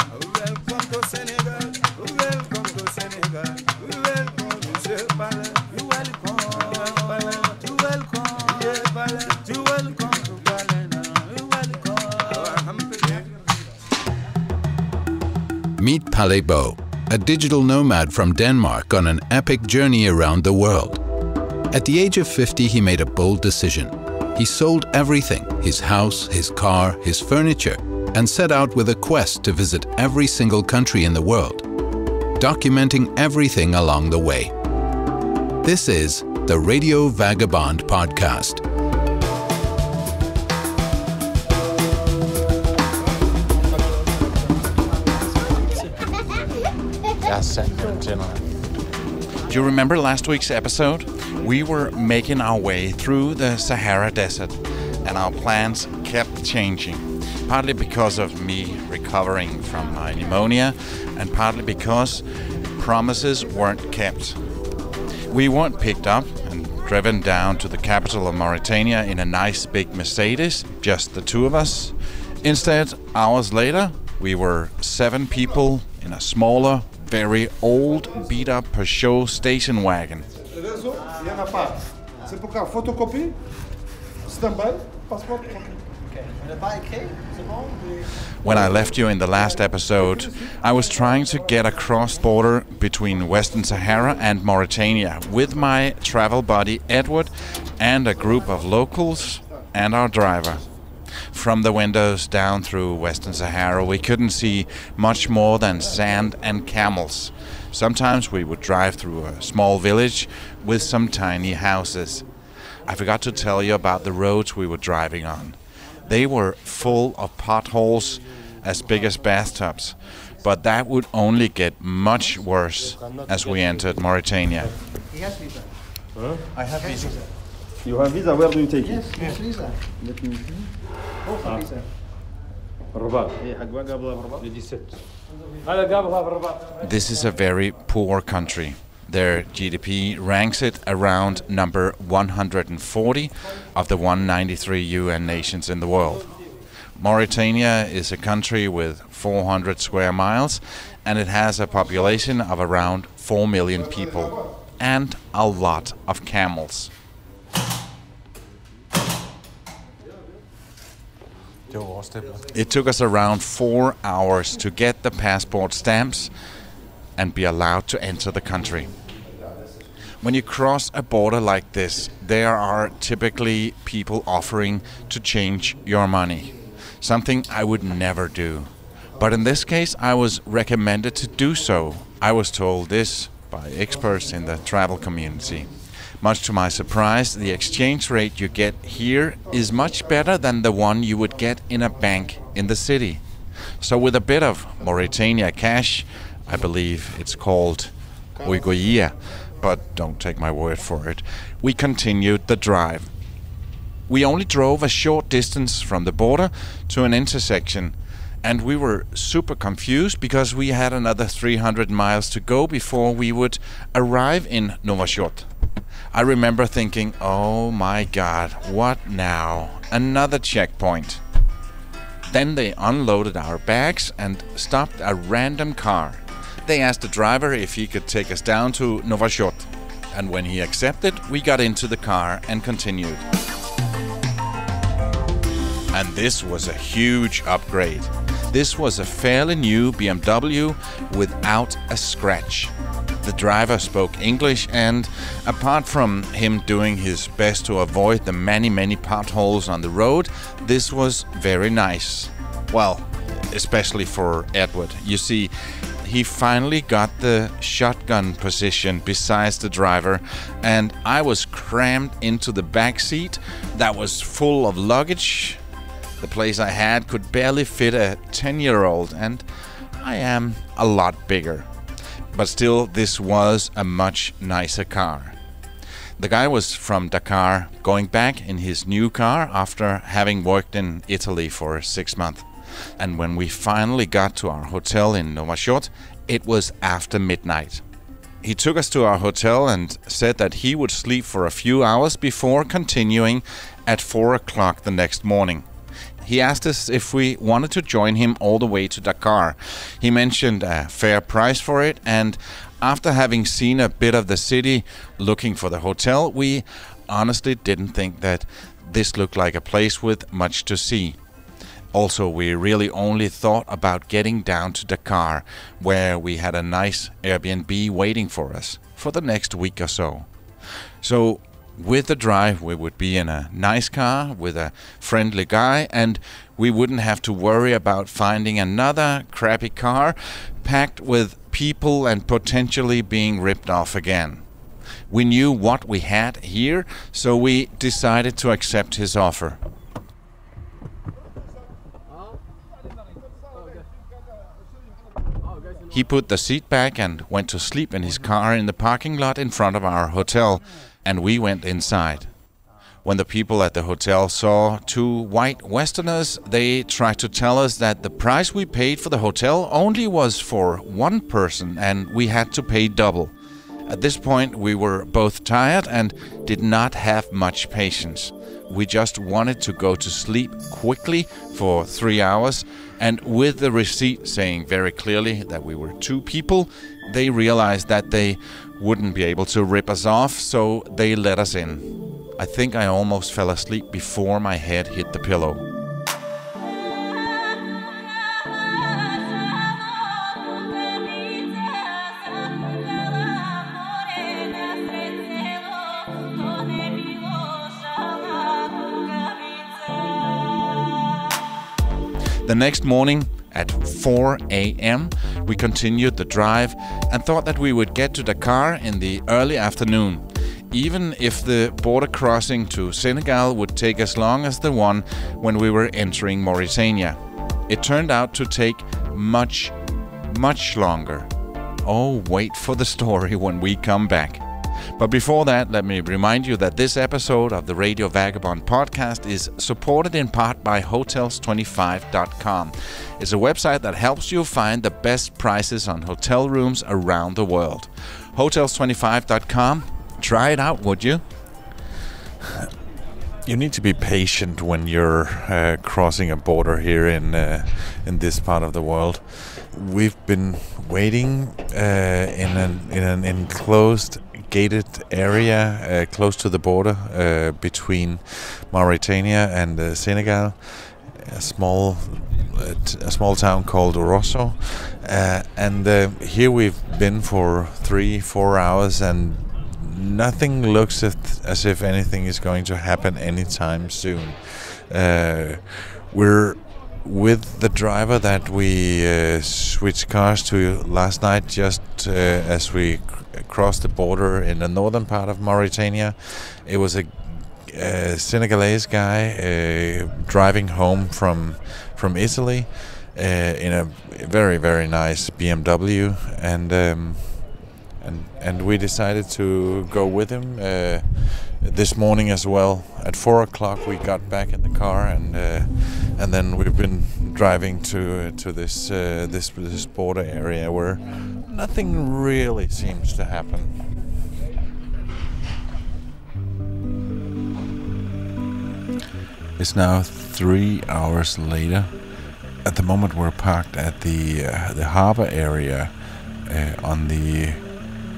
Welcome to Senegal, welcome to Senegal, welcome Monsieur Palais, you welcome, you welcome, you welcome to Palais, you welcome. Meet Palais Beau, a digital nomad from Denmark on an epic journey around the world. At the age of 50, he made a bold decision. He sold everything, his house, his car, his furniture, and set out with a quest to visit every single country in the world, documenting everything along the way. This is the Radio Vagabond podcast. Do you remember last week's episode? We were making our way through the Sahara Desert, and our plans kept changing. Partly because of me recovering from my pneumonia, and partly because promises weren't kept. We weren't picked up and driven down to the capital of Mauritania in a nice big Mercedes, just the two of us. Instead, hours later, we were 7 people in a smaller, very old, beat-up Peugeot station wagon. When I left you in the last episode, I was trying to get across the border between Western Sahara and Mauritania with my travel buddy Edward and a group of locals and our driver. From the windows down through Western Sahara, we couldn't see much more than sand and camels. Sometimes we would drive through a small village with some tiny houses. I forgot to tell you about the roads we were driving on. They were full of potholes as big as bathtubs, but that would only get much worse as we entered Mauritania. He has visa. Huh? I have visa. You have visa, where do you take it? Yes, visa. Let me see. Oh, visa. الرباط. This is a very poor country. Their GDP ranks it around number 140 of the 193 UN nations in the world. Mauritania is a country with 400 square miles, and it has a population of around 4 million people and a lot of camels. It took us around 4 hours to get the passport stamps and be allowed to enter the country. When you cross a border like this, there are typically people offering to change your money, something I would never do. But in this case, I was recommended to do so. I was told this by experts in the travel community. Much to my surprise, the exchange rate you get here is much better than the one you would get in a bank in the city. So with a bit of Mauritania cash, I believe it's called Ouigoia, but don't take my word for it, we continued the drive. We only drove a short distance from the border to an intersection, and we were super confused because we had another 300 miles to go before we would arrive in Nouakchott. I remember thinking, oh my God, what now? Another checkpoint. Then they unloaded our bags and stopped a random car. They asked the driver if he could take us down to Nouakchott, and when he accepted, we got into the car and continued. And this was a huge upgrade. This was a fairly new BMW without a scratch. The driver spoke English, and apart from him doing his best to avoid the many potholes on the road, this was very nice. Well, especially for Edward. You see, he finally got the shotgun position besides the driver, and I was crammed into the back seat that was full of luggage. The place I had could barely fit a 10-year-old, and I am a lot bigger. But still, this was a much nicer car. The guy was from Dakar, going back in his new car after having worked in Italy for 6 months. And when we finally got to our hotel in Nouakchott, it was after midnight. He took us to our hotel and said that he would sleep for a few hours before continuing at 4 o'clock the next morning. he asked us if we wanted to join him all the way to Dakar. He mentioned a fair price for it, and after having seen a bit of the city looking for the hotel, we honestly didn't think that this looked like a place with much to see. Also, we really only thought about getting down to Dakar, where we had a nice Airbnb waiting for us for the next week or so. So with the drive, we would be in a nice car with a friendly guy, and we wouldn't have to worry about finding another crappy car packed with people and potentially being ripped off again. We knew what we had here, so we decided to accept his offer. He put the seat back and went to sleep in his car in the parking lot in front of our hotel, and we went inside. When the people at the hotel saw two white Westerners, they tried to tell us that the price we paid for the hotel only was for one person and we had to pay double. At this point, we were both tired and did not have much patience. We just wanted to go to sleep quickly for 3 hours, and with the receipt saying very clearly that we were two people, they realized that they wouldn't be able to rip us off, so they let us in. I think I almost fell asleep before my head hit the pillow. The next morning, at 4 a.m., we continued the drive and thought that we would get to Dakar in the early afternoon, even if the border crossing to Senegal would take as long as the one when we were entering Mauritania. It turned out to take much, much longer. Oh, wait for the story when we come back. But before that, let me remind you that this episode of the Radio Vagabond podcast is supported in part by Hotels25.com. It's a website that helps you find the best prices on hotel rooms around the world. Hotels25.com. Try it out, would you? You need to be patient when you're crossing a border here in this part of the world. We've been waiting in an enclosed, gated area close to the border between Mauritania and Senegal. A small town called Rosso, and here we've been for 3-4 hours, and nothing looks as if anything is going to happen anytime soon. We're with the driver that we switched cars to last night, just as we crossed the border in the northern part of Mauritania. It was a Senegalese guy driving home from Italy in a very, very nice BMW, and we decided to go with him this morning as well. At 4 o'clock we got back in the car, and then we've been driving to this border area where nothing really seems to happen. It's now 3 hours later. At the moment we're parked at the harbor area on the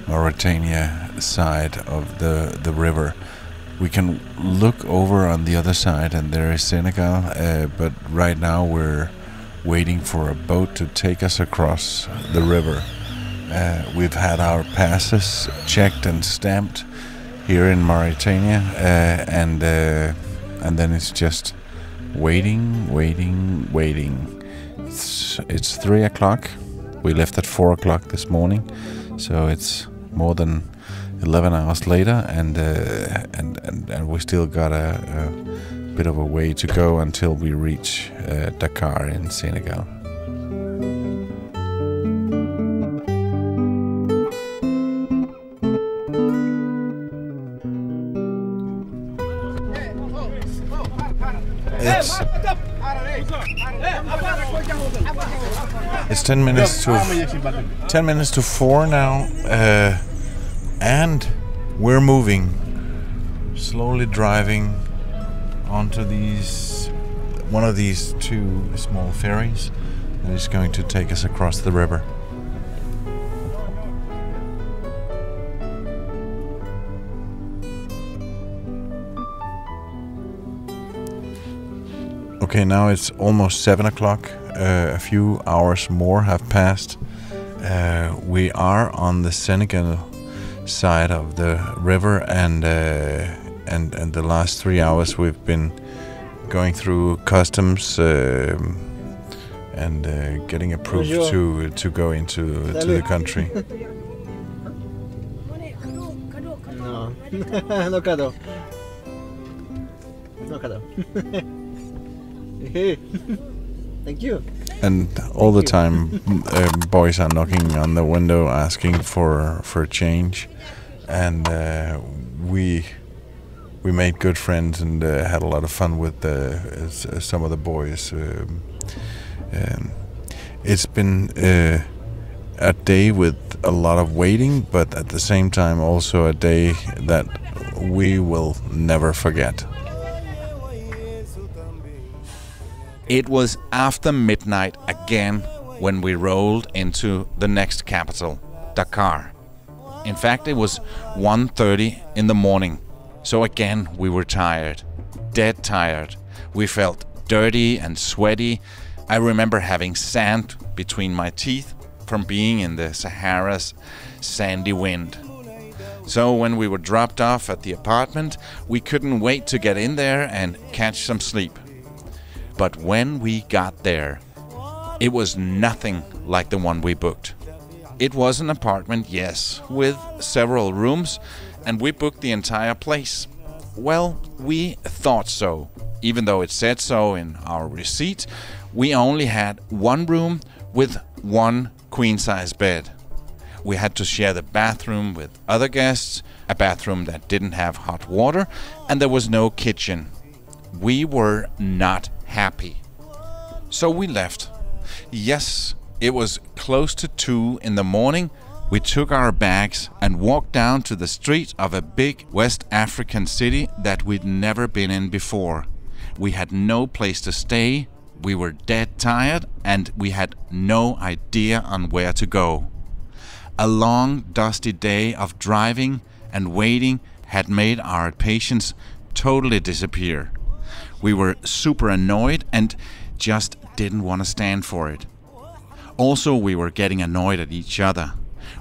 Mauritania side of the river. We can look over on the other side and there is Senegal, but right now we're waiting for a boat to take us across the river. We've had our passes checked and stamped here in Mauritania, and then it's just waiting. It's 3 o'clock. We left at 4 o'clock this morning, so it's more than 11 hours later, and we still got a bit of a way to go until we reach Dakar in Senegal. It's 10 minutes to 4 now, and we're moving, slowly driving onto these one of these two small ferries that is going to take us across the river. Okay, now it's almost 7 o'clock. A few hours more have passed. We are on the Senegal side of the river, and the last 3 hours we've been going through customs and getting approved to go into the country. No, no cadeau. No cadeau. Thank you. And all the time, boys are knocking on the window asking for change, and we made good friends and had a lot of fun with some of the boys. It's been a day with a lot of waiting, but at the same time also a day that we will never forget. It was after midnight again when we rolled into the next capital, Dakar. In fact, it was 1:30 in the morning. So again, we were tired, dead tired. We felt dirty and sweaty. I remember having sand between my teeth from being in the Sahara's sandy wind. So when we were dropped off at the apartment, we couldn't wait to get in there and catch some sleep. But when we got there, it was nothing like the one we booked. It was an apartment, yes, with several rooms, and we booked the entire place. Well, we thought so. Even though it said so in our receipt, we only had one room with one queen-size bed. We had to share the bathroom with other guests, a bathroom that didn't have hot water, and there was no kitchen. We were not happy. So we left. Yes, it was close to 2 in the morning. We took our bags and walked down to the street of a big West African city that we'd never been in before. We had no place to stay, we were dead tired, and we had no idea on where to go. A long, dusty day of driving and waiting had made our patience totally disappear. We were super annoyed and just didn't want to stand for it. Also, we were getting annoyed at each other.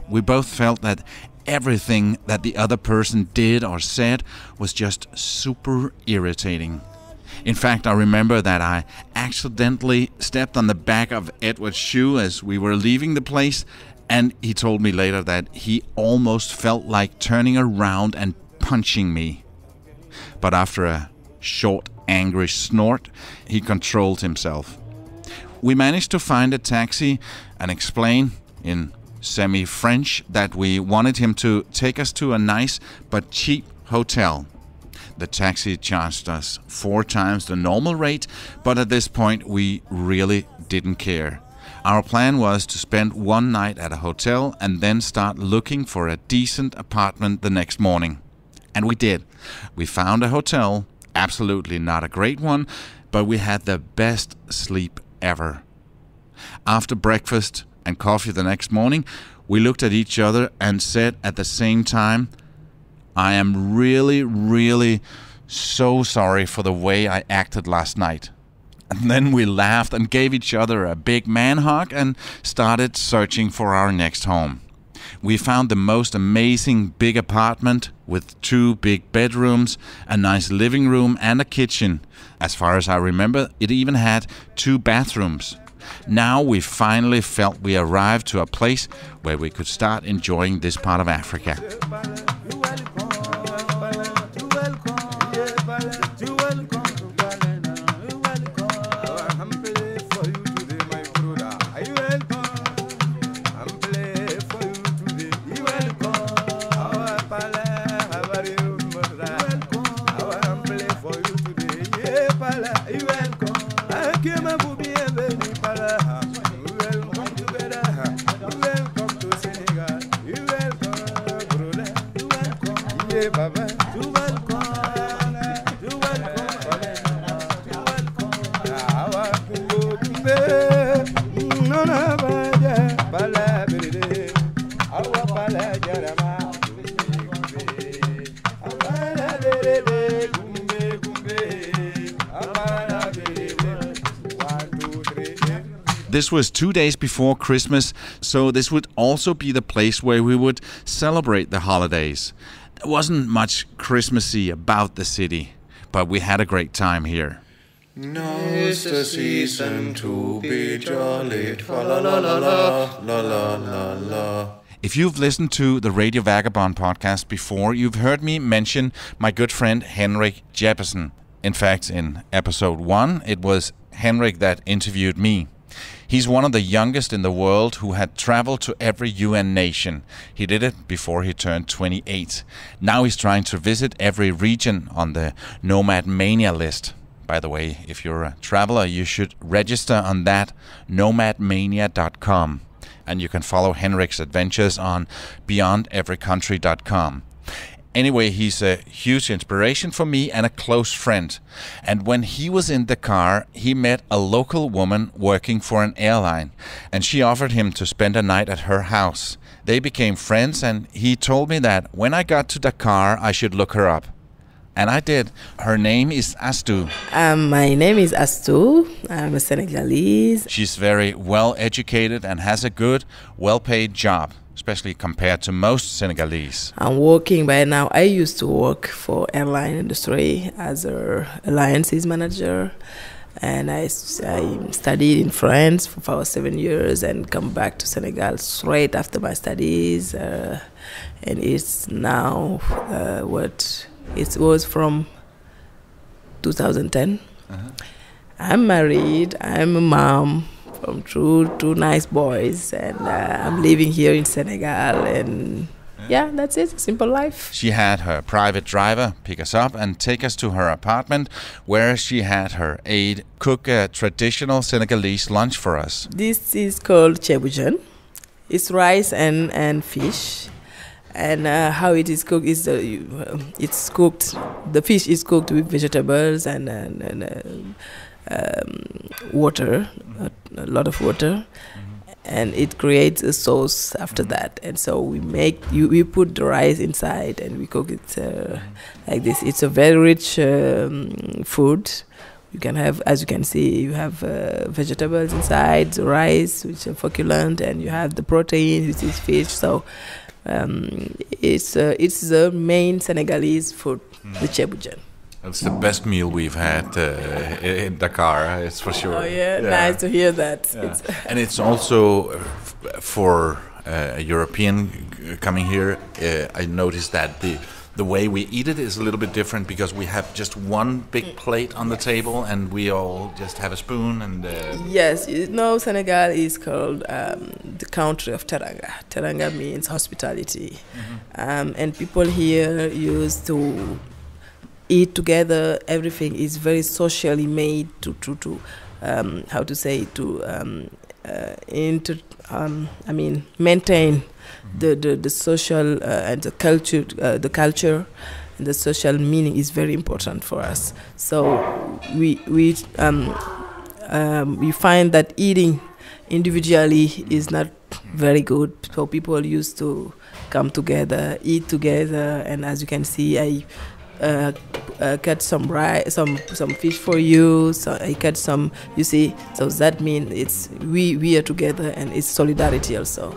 We both felt that everything that the other person did or said was just super irritating. In fact, I remember that I accidentally stepped on the back of Edward's shoe as we were leaving the place, and he told me later that he almost felt like turning around and punching me. But after a short, angry snort, he controlled himself. We managed to find a taxi and explain in semi-French that we wanted him to take us to a nice but cheap hotel. The taxi charged us 4 times the normal rate, but at this point we really didn't care. Our plan was to spend one night at a hotel and then start looking for a decent apartment the next morning. And we did. We found a hotel, absolutely not a great one, but we had the best sleep ever. After breakfast and coffee the next morning, we looked at each other and said at the same time, I am really, really so sorry for the way I acted last night. And then we laughed and gave each other a big man hug and started searching for our next home. We found the most amazing big apartment with 2 big bedrooms, a nice living room and a kitchen. As far as I remember, it even had 2 bathrooms. Now we finally felt we arrived to a place where we could start enjoying this part of Africa. This was 2 days before Christmas, so this would also be the place where we would celebrate the holidays. There wasn't much Christmassy about the city, but we had a great time here. Now's the season to be jolly. Fa la la la la la la la la. If you've listened to the Radio Vagabond podcast before, you've heard me mention my good friend Henrik Jeppesen. In fact, in episode 1, it was Henrik that interviewed me. He's one of the youngest in the world who had traveled to every UN nation. He did it before he turned 28. Now he's trying to visit every region on the Nomad Mania list. By the way, if you're a traveler, you should register on that, nomadmania.com. And you can follow Henrik's adventures on beyondeverycountry.com. Anyway, he's a huge inspiration for me and a close friend. And when he was in Dakar, he met a local woman working for an airline, and she offered him to spend a night at her house. They became friends, and he told me that when I got to Dakar, I should look her up. And I did. Her name is Astou. My name is Astou. I'm a Senegalese. She's very well educated and has a good, well-paid job, especially compared to most Senegalese. I'm working by now. I used to work for airline industry as a alliances manager. And I studied in France for 7 years and come back to Senegal straight after my studies. And it's now it was from 2010. I'm married. I'm a mom from two nice boys, and I'm living here in Senegal. And yeah, that's it. Simple life. She had her private driver pick us up and take us to her apartment, where she had her aide cook a traditional Senegalese lunch for us. This is called cebujan. It's rice and fish. And how it is cooked is it's cooked. The fish is cooked with vegetables and water, a lot of water, and it creates a sauce after that. And so we put the rice inside and we cook it like this. It's a very rich food. You can have, as you can see, you have vegetables inside, the rice, which is succulent, and you have the protein, which is fish. So. It's the main Senegalese food, the cebujan. It's the best meal we've had in Dakar, it's for sure. Oh yeah, nice to hear that. Yeah. And it's also for a European coming here. I noticed that the way we eat it is a little bit different because we have just one big plate on the table and we all just have a spoon and. Yes, you know, Senegal is called the country of teranga. Teranga means hospitality, and people here used to eat together. Everything is very socially made to maintain the social and the culture and the social meaning is very important for us. So we find that eating individually is not very good. So people used to come together, eat together, and as you can see, I cut some rice, some fish for you. So I cut some. You see, so that means it's we are together, and it's solidarity also.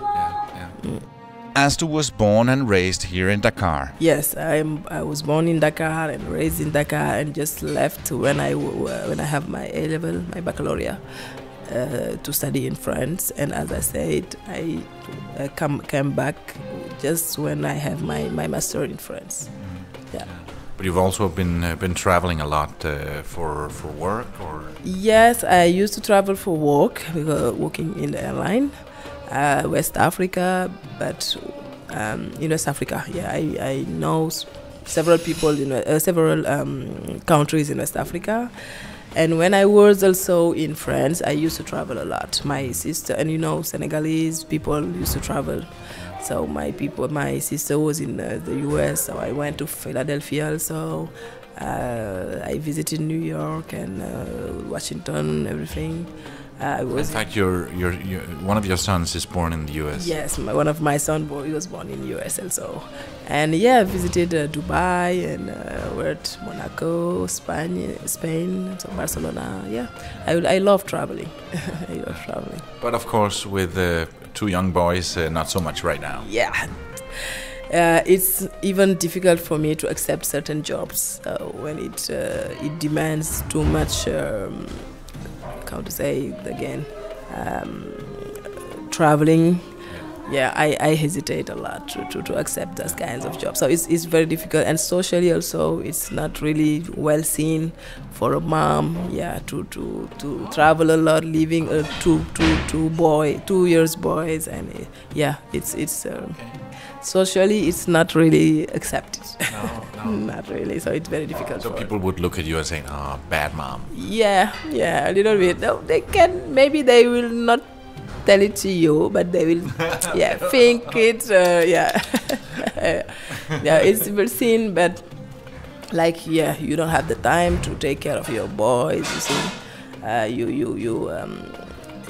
Astou was born and raised here in Dakar. Yes, I was born in Dakar and raised in Dakar, and just left when I have my A-level, my baccalaureate, to study in France. And as I said, I came back just when I have my master in France. Yeah. But you've also been traveling a lot for work, or? Yes, I used to travel for work, working in the airline, West Africa, but in West Africa, yeah, I know several people in several countries in West Africa. And when I was also in France, I used to travel a lot. My sister, and Senegalese people used to travel. So my sister was in the US, so I went to Philadelphia also. I visited New York and Washington, everything. In fact, one of your sons is born in the US. Yes, one of my sons was born in the US also. And yeah, I visited Dubai and we're at Monaco, Spain, so Barcelona. Yeah, I love traveling. I love traveling. But of course, with two young boys, not so much right now. Yeah. It's even difficult for me to accept certain jobs when it demands too much. How to say it again? Traveling. Yeah, I hesitate a lot to accept those kinds of jobs. So it's very difficult, and socially also it's not really well seen for a mom. Yeah, to travel a lot, leaving two years boys, and yeah, it's. Socially, it's not really accepted. No. Not really. So it's very difficult. So people would look at you and say, "Oh, bad mom." Yeah, a little bit. No, they can. Maybe they will not tell it to you, but they will. Yeah, think it. Yeah, yeah. It's well seen, but like, yeah, you don't have the time to take care of your boys. You see,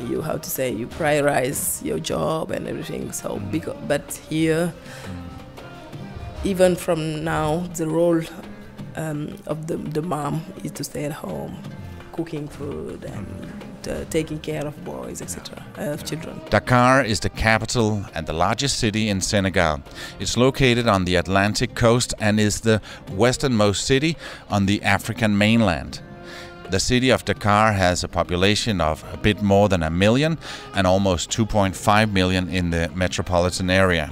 you how to say, you prioritize your job and everything. So but here, even from now, the role of the mom is to stay at home, cooking food and taking care of boys, etc., of children. Dakar is the capital and the largest city in Senegal. It's located on the Atlantic coast and is the westernmost city on the African mainland. The city of Dakar has a population of a bit more than 1 million and almost 2.5 million in the metropolitan area.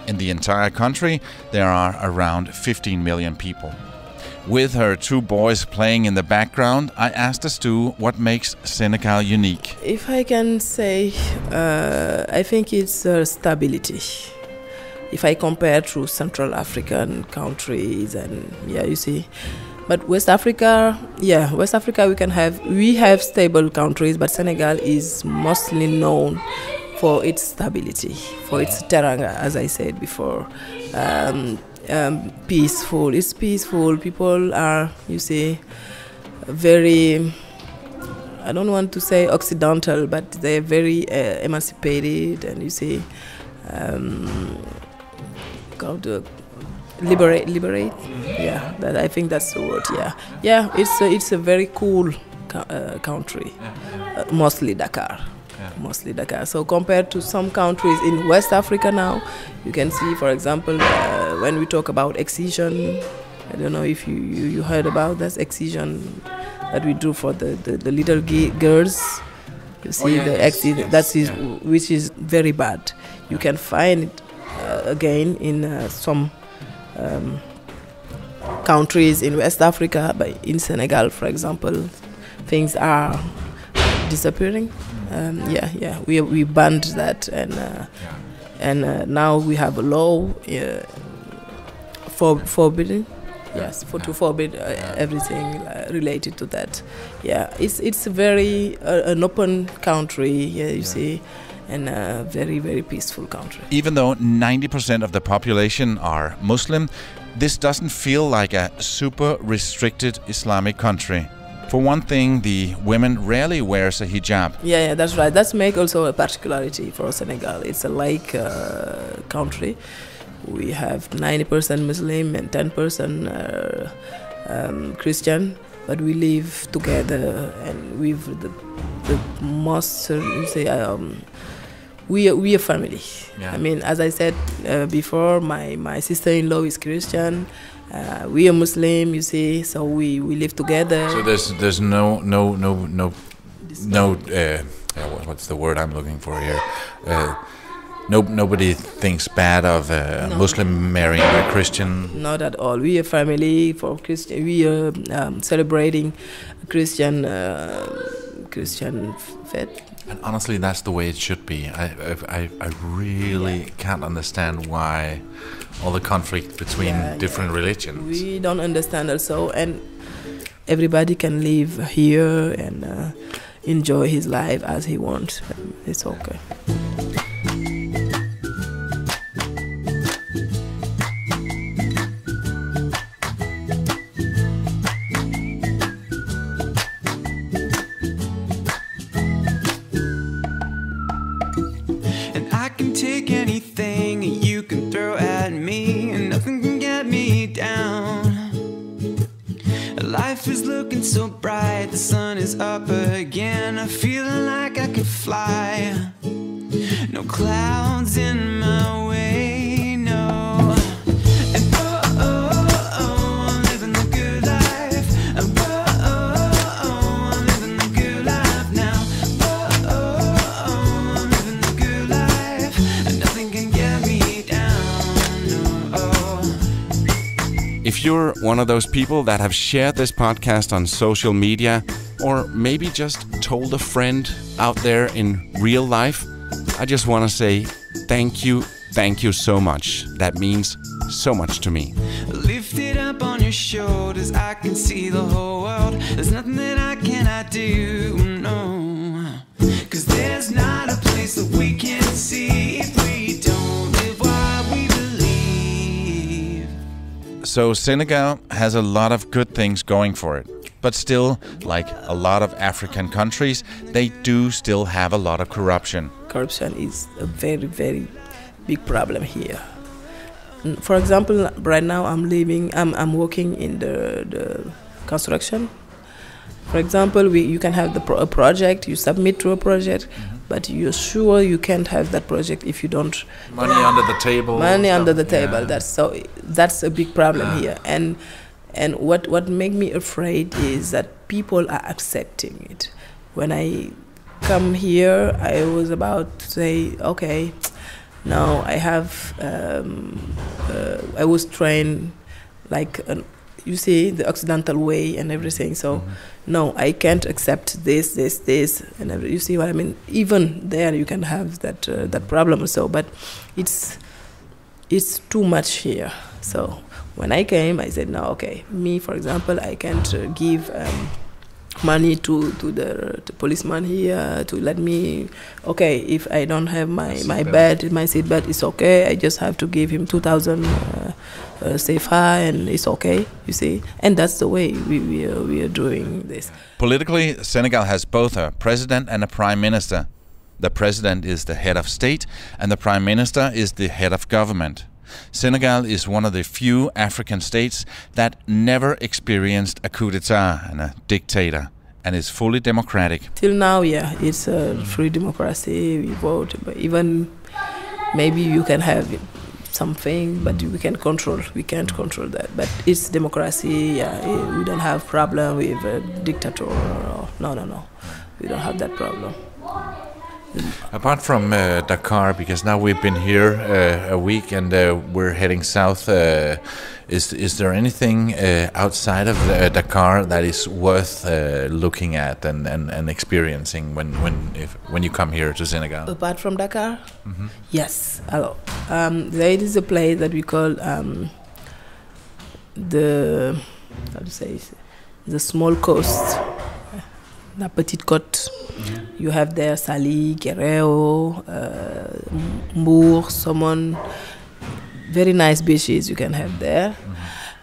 In the entire country, there are around 15 million people. With her two boys playing in the background, I asked Stu what makes Senegal unique. If I can say, I think it's stability. If I compare to Central African countries, and yeah, you see. But West Africa, we have stable countries, but Senegal is mostly known for its stability, for its teranga, as I said before. Peaceful. It's peaceful. People are, you see, very, I don't want to say occidental, but they're very emancipated, and you see, liberate. Yeah, that, I think that's the word. Yeah. It's a very cool country. Mostly Dakar. Mostly Dakar. So compared to some countries in West Africa now, you can see, for example, when we talk about excision, I don't know if you heard about that excision that we do for the little girls. You see the excision, which is very bad. You can find it again in some countries in West Africa, but in Senegal, for example, things are disappearing. We banned that, and now we have a law forbidding. Yes, to forbid everything related to that. Yeah, it's a very an open country. Yeah, you see. And a very, very peaceful country. Even though 90% of the population are Muslim, this doesn't feel like a super restricted Islamic country. For one thing, the women rarely wears a hijab. Yeah, that's right. That's make also a particularity for Senegal. It's a laic country. We have 90% Muslim and 10% Christian, but we live together, and with the most, we are family. Yeah. I mean, as I said before, my sister-in-law is Christian. We are Muslim, you see, so we live together. So there's no what's the word I'm looking for here? Nobody thinks bad of a Muslim marrying a Christian. Not at all. We are family for Christian. We are celebrating Christian faith. And honestly, that's the way it should be. I really can't understand why all the conflict between different religions. We don't understand also, and everybody can live here and enjoy his life as he wants. It's okay. Take anything you can throw at me. fly. No clouds in my way, no. And I'm living the good life. And I'm living the good life now. I'm living the good life. And nothing can get me down, no. If you're one of those people that have shared this podcast on social media, or maybe just told a friend out there in real life, I just want to say thank you so much. That means so much to me. Lift it up on your shoulders, I can see the whole world. There's nothing that I cannot do, no. 'Cause there's not a place that we can see if we don't live what we believe. So Senegal has a lot of good things going for it. But still, like a lot of African countries, they do still have a lot of corruption. Corruption is a very, very big problem here. For example, right now I'm working in the construction. For example, you can have a project, you submit to a project, but you're sure you can't have that project if you don't... Money under the table. Money under the table, that's a big problem here. And what made me afraid is that people are accepting it. When I come here, I was about to say, okay, now I have, I was trained like, you see, the Occidental way and everything. So, no, I can't accept this, and you see what I mean. Even there, you can have that problem or so, but it's too much here. So. When I came, I said, no, okay, me, for example, I can't give money to the policeman here to let me, okay, if I don't have my seat belt, it's okay. I just have to give him 2,000 CFA and it's okay, you see. And that's the way we are doing this. Politically, Senegal has both a president and a prime minister. The president is the head of state and the prime minister is the head of government. Senegal is one of the few African states that never experienced a coup d'etat and a dictator, and is fully democratic. Till now, yeah, it's a free democracy. We vote, but even maybe you can have something, but we can't control that. But it's democracy. Yeah, we don't have problem with a dictator. No. We don't have that problem. Apart from Dakar, because now we've been here a week and we're heading south, is there anything outside of Dakar that is worth looking at and experiencing when you come here to Senegal? Apart from Dakar, yes. There is a place that we call the small coast, la petite côte. You have there Sali, Guerrero, Mbour, Somon, very nice beaches you can have there.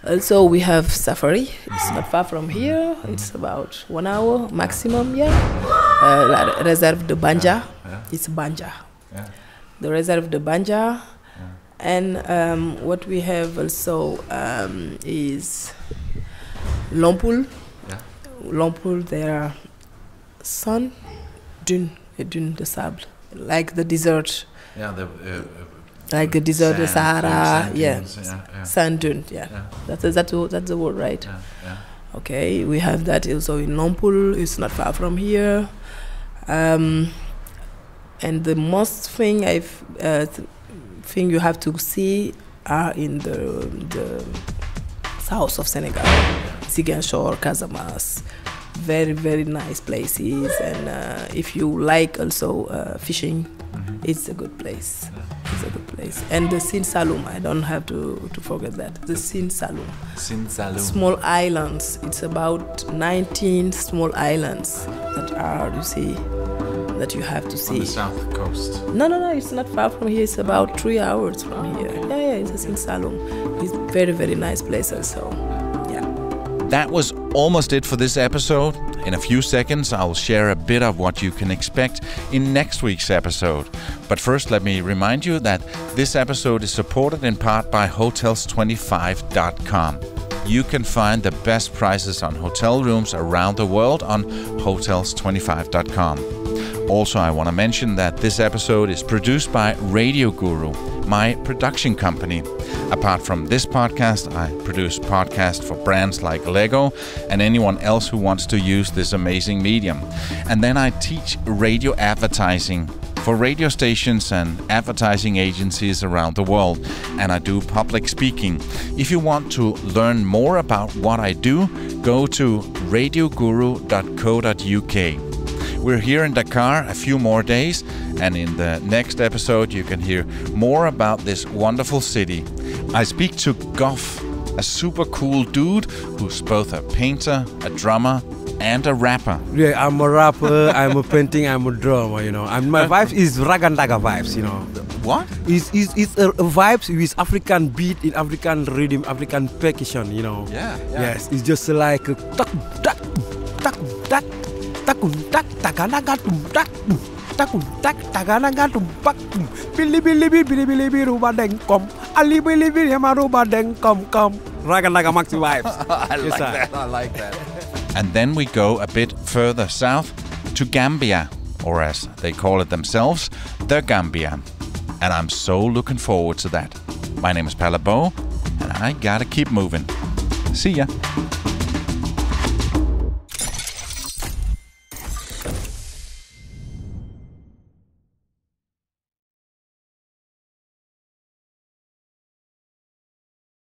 Also we have safari, it's not far from here, it's about 1 hour maximum, La Réserve de Banja, it's Banja. The Réserve de Banja, and what we have also is Lompoul. Lompoul, there are sand, dune de sable, like the desert. Like the desert, the Sahara, sand dune, That's the word, right? Okay, we have that also in Lompoul. It's not far from here. And the most thing thing you have to see are in the south of Senegal, Ziguinchor, Casamance. Very, very nice places, and if you like also fishing, it's a good place. It's a good place. And the Sine Saloum, I don't have to forget that. The Sine Saloum. Sine Saloum. Small islands. It's about 19 small islands that are, you see, that you have to see. On the south coast. No, it's not far from here. It's about 3 hours from here. Yeah, it's a Sine Saloum. It's very, very nice place also. That was almost it for this episode. In a few seconds, I'll share a bit of what you can expect in next week's episode. But first, let me remind you that this episode is supported in part by Hotels25.com. You can find the best prices on hotel rooms around the world on Hotels25.com. Also, I want to mention that this episode is produced by Radio Guru, my production company. Apart from this podcast, I produce podcasts for brands like Lego and anyone else who wants to use this amazing medium. And then I teach radio advertising for radio stations and advertising agencies around the world, and I do public speaking. If you want to learn more about what I do, go to radioguru.co.uk. We're here in Dakar a few more days, and in the next episode you can hear more about this wonderful city. I speak to Goff, a super cool dude who's both a painter, a drummer, and a rapper. Yeah, I'm a rapper, I'm a painting, I'm a drummer, And my vibes is ragandaga vibes, What? It's a vibes with African beat, in African rhythm, African percussion, Yeah. Yes, it's just like a tak tak tak tak takun tak takanaga tum tak takun tak takanaga tum pak bili bili bili bili bili rubadeng kom ali bili bili marubadeng kom ragandaga maxi vibes. I like that. And then we go a bit further south to Gambia, or as they call it themselves, the Gambia. And I'm so looking forward to that. My name is Palabo, and I gotta keep moving. See ya.